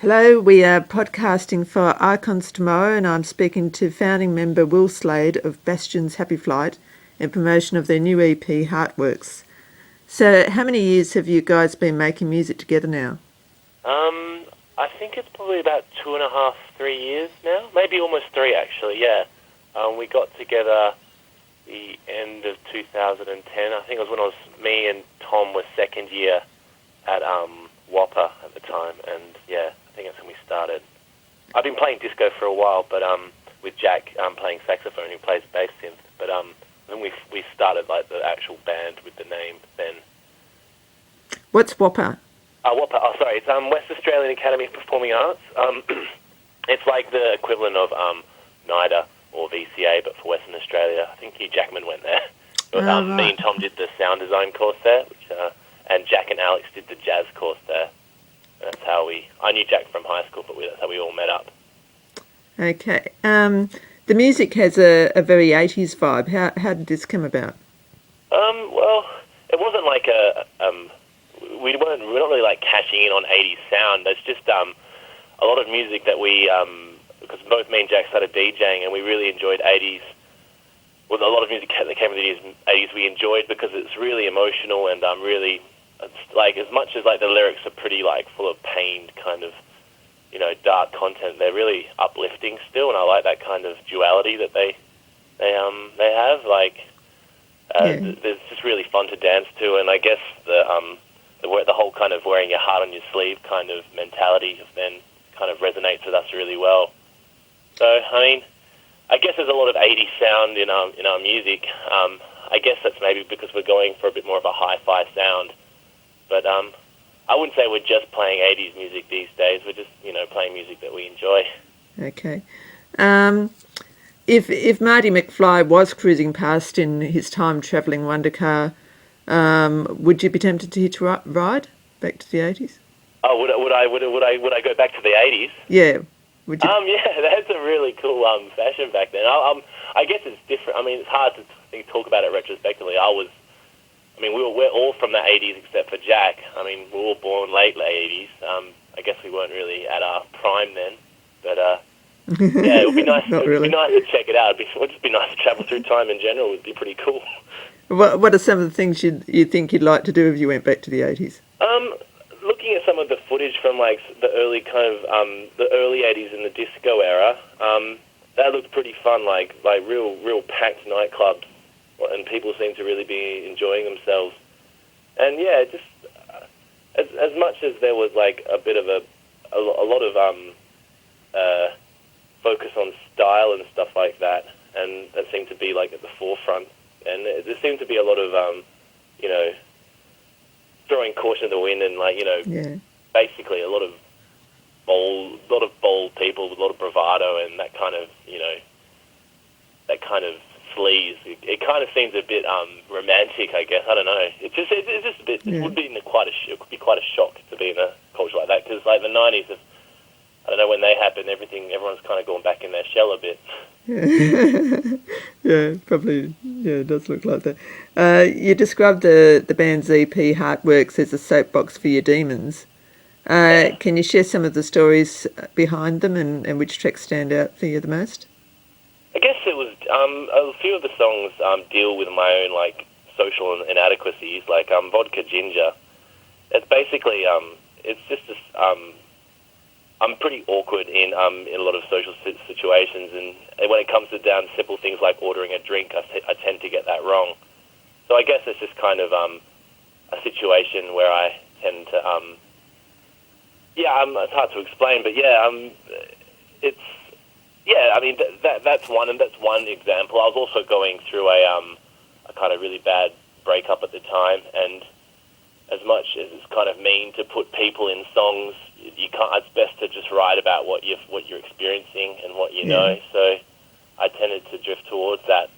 Hello, we are podcasting for Icons Tomorrow, and I'm speaking to founding member Will Slade of Bastian'S Happy Flight in promotion of their new EP, Heartworks. So how many years have you guys been making music together now? I think it's probably about 2.5, 3 years now. Maybe almost 3, actually, yeah. We got together the end of 2010. I think it was when me and Tom were second year at Whopper at the time, and yeah, I think that's when we started. I've been playing disco for a while, but with Jack playing saxophone, who plays bass synth. But then we started like the actual band with the name then. What's Whopper? Whopper. Oh, sorry. It's West Australian Academy of Performing Arts. It's like the equivalent of NIDA or VCA, but for Western Australia. I think Hugh Jackman went there. But, Right. Me and Tom did the sound design course there, and Jack and Alex did the jazz course there. And that's how I knew Jack from high school, but that's how we all met up. Okay. The music has a very 80s vibe. How did this come about? Well, it wasn't like we're not really like cashing in on 80s sound. There's just a lot of music that because both me and Jack started DJing, and we really enjoyed 80s. Well, a lot of music that came from the 80s we enjoyed because it's really emotional and really, it's like, as much as like the lyrics are pretty like full of pain, kind of, dark content, they're really uplifting still, and I like that kind of duality that they have. Like, it's just really fun to dance to, and I guess the whole kind of wearing your heart on your sleeve kind of mentality then kind of resonates with us really well. So, I mean, I guess there's a lot of 80s sound in our music. I guess that's maybe because we're going for a bit more of a hi-fi sound. But I wouldn't say we're just playing 80s music these days. We're just, playing music that we enjoy. Okay. If Marty McFly was cruising past in his time travelling wonder car, would you be tempted to hitch a ride back to the 80s? Oh, would I go back to the 80s? Yeah. Would you? Yeah, that's a really cool fashion back then. I guess it's different. I mean, it's hard to talk about it retrospectively. We're all from the 80s except for Jack. I mean, we were all born late 80s. I guess we weren't really at our prime then, but yeah, it would be nice. It would be nice to check it out. It would just be nice to travel through time in general. It would be pretty cool. What are some of the things you think you'd like to do if you went back to the 80s? Looking at some of the footage from like the early kind of the early 80s in the disco era, that looked pretty fun. Like real packed nightclubs, and people seem to really be enjoying themselves. And yeah, just as much as there was like a bit of a lot of focus on style and stuff like that, and that seemed to be like at the forefront. And there seemed to be a lot of throwing caution to the wind, and basically a lot of bold people with a lot of bravado and that kind of sleaze. It kind of seems a bit romantic, I guess. I don't know. It's just a bit. It would be it could be quite a shock to be in a culture like that, because like the 90s, I don't know when they happened. Everyone's kind of gone back in their shell a bit. Yeah, probably. Yeah, it does look like that. You described the band's EP Heartworks as a soapbox for your demons. Can you share some of the stories behind them and which tracks stand out for you the most? I guess it was a few of the songs deal with my own like social inadequacies, like Vodka Ginger. It's basically it's just this. I'm pretty awkward in a lot of social situations, and when it comes to down simple things like ordering a drink, I tend to get that wrong. So I guess it's just kind of a situation where I tend to it's hard to explain, but that's one example. I was also going through a kind of really bad breakup at the time, and as much as it's kind of mean to put people in songs, you can't. It's best to just write about what you're experiencing and what you know. So I tended to drift towards that,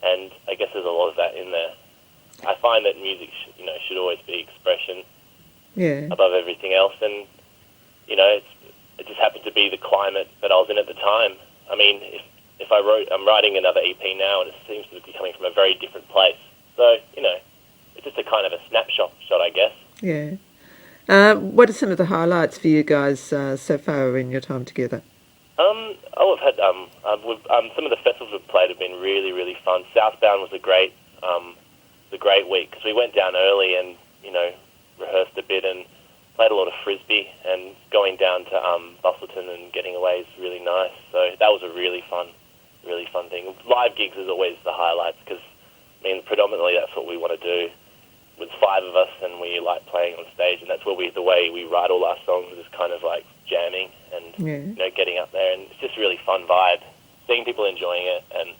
and I guess there's a lot of that in there. I find that music, should always be expression above everything else, and it just happened to be the climate that I was in at the time. I mean, if I'm writing another EP now, and it seems to be coming from a very different place. So it's just a kind of a snapshot, I guess. Yeah. What are some of the highlights for you guys so far in your time together? I've had some of the festivals we've played have been really, really fun. Southbound was a great week because we went down early and rehearsed a bit and played a lot of frisbee, and going down to Bustleton and getting away is really nice. So that was a really fun thing. Live gigs is always the highlights because predominantly that's what we want to do. With 5 of us, and we like playing on stage, and that's where the way we write all our songs is kind of like jamming and getting up there, and it's just a really fun vibe. Seeing people enjoying it, and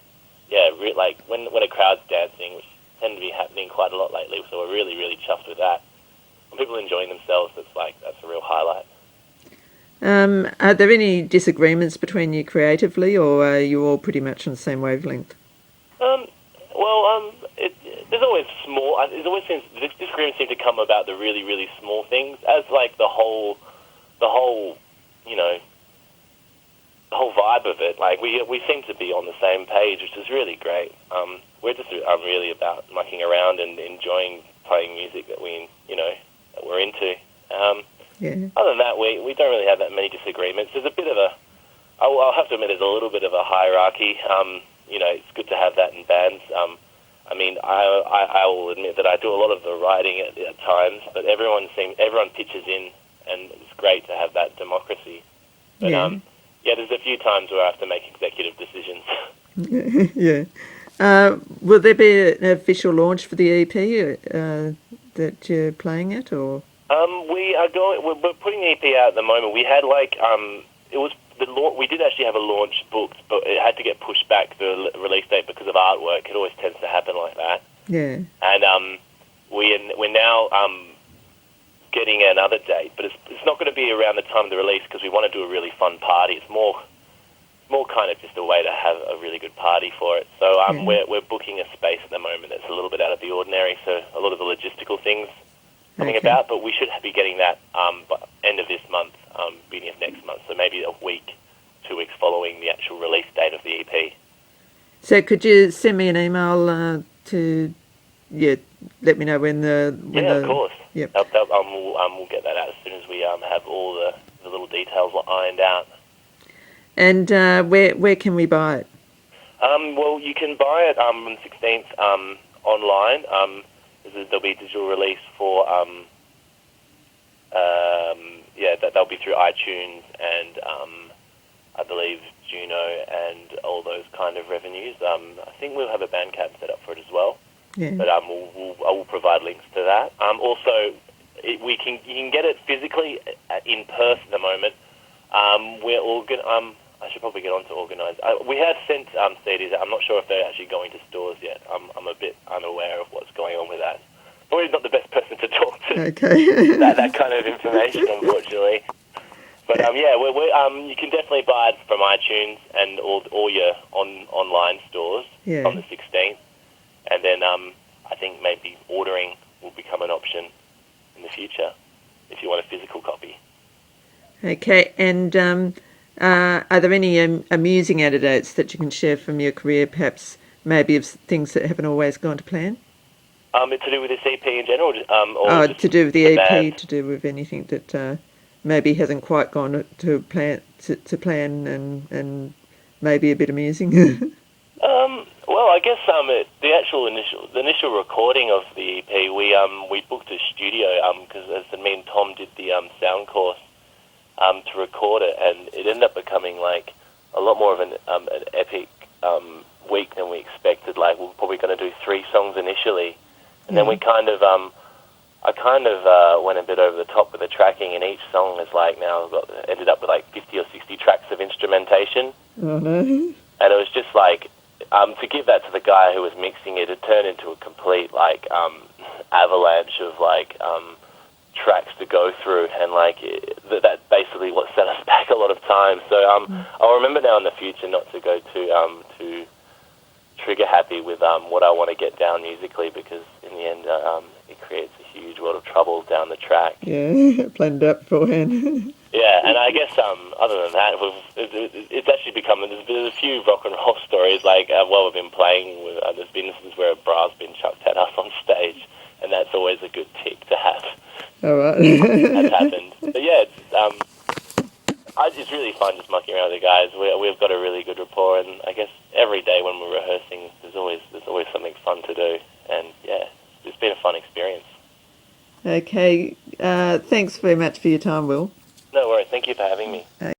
like when a crowd's dancing, which tend to be happening quite a lot lately, so we're really, really chuffed with that. When people are enjoying themselves, that's a real highlight. Are there any disagreements between you creatively, or are you all pretty much on the same wavelength? There's always small. Disagreements seem to come about the really, really small things, as like the whole vibe of it. Like we seem to be on the same page, which is really great. We're just really about mucking around and enjoying playing music that that we're into. Other than that, we don't really have that many disagreements. There's a bit of I'll have to admit, there's a little bit of a hierarchy. It's good to have that in bands. I will admit that I do a lot of the writing at times, but everyone pitches in, and it's great to have that democracy. But there's a few times where I have to make executive decisions. Will there be an official launch for the EP that you're playing at, or? We're putting the EP out at the moment. We had we did actually have a launch booked, but it had to get pushed back, the release date, because of artwork. It always tends to happen like that. Yeah. And we're now getting another date, but it's not going to be around the time of the release because we want to do a really fun party. It's more kind of just a way to have a really good party for it. So we're booking a space at the moment that's a little bit out of the ordinary, so a lot of the logistical things coming about, but we should be getting that by end of this month, beginning of next month, so maybe a week, 2 weeks following the actual release date of the EP. So could you send me an email to let me know when of course. Yep. We'll get that out as soon as we have all the little details ironed out. And where can we buy it? Well, you can buy it on the 16th online. There'll be a digital release for that'll be through iTunes and I believe Juno and all those kind of revenues. I think we'll have a Bandcamp set up for it as well. Yeah. But I will provide links to that. Also, you can get it physically in Perth at the moment. I should probably get on to organise. We have sent CDs out. I'm not sure if they're actually going to stores yet. I'm a bit unaware of what's going on with that. Probably not the best person to talk to. Okay. that kind of information, unfortunately. But you can definitely buy it from iTunes and all your online stores on the 16th. And then I think maybe ordering will become an option in the future if you want a physical copy. Okay, and are there any amusing anecdotes that you can share from your career, perhaps maybe of things that haven't always gone to plan? To do with this EP in general? To do with the EP, to do with anything that maybe hasn't quite gone to plan and maybe a bit amusing? Well, I guess the initial recording of the EP, we booked a studio because as me and Tom did the sound course to record it, and it ended up becoming like a lot more of an epic week than we expected. Like we're probably going to do 3 songs initially, and then we I went a bit over the top with the tracking, and each song is like now ended up with like 50 or 60 tracks of instrumentation. Oh no! And it was just like to give that to the guy who was mixing it, it turned into a complete like avalanche of like tracks to go through, and like that basically what set us back a lot of time. So I'll remember now in the future not to go too trigger happy with what I want to get down musically, because in the end it creates a huge world of trouble down the track. Yeah, planned up beforehand. Yeah, and I guess other than that, it's actually become, there's a few rock and roll stories, like while we've been playing, there's been instances where a bra's been chucked at us on stage, and that's always a good tick to have All right. has happened. But yeah, it's really fun just mucking around with the guys. We've got a really good rapport, and I guess every day when we're rehearsing, there's always something fun to do, and yeah, it's been a fun experience. Okay. Thanks very much for your time, Will. No worries. Thank you for having me.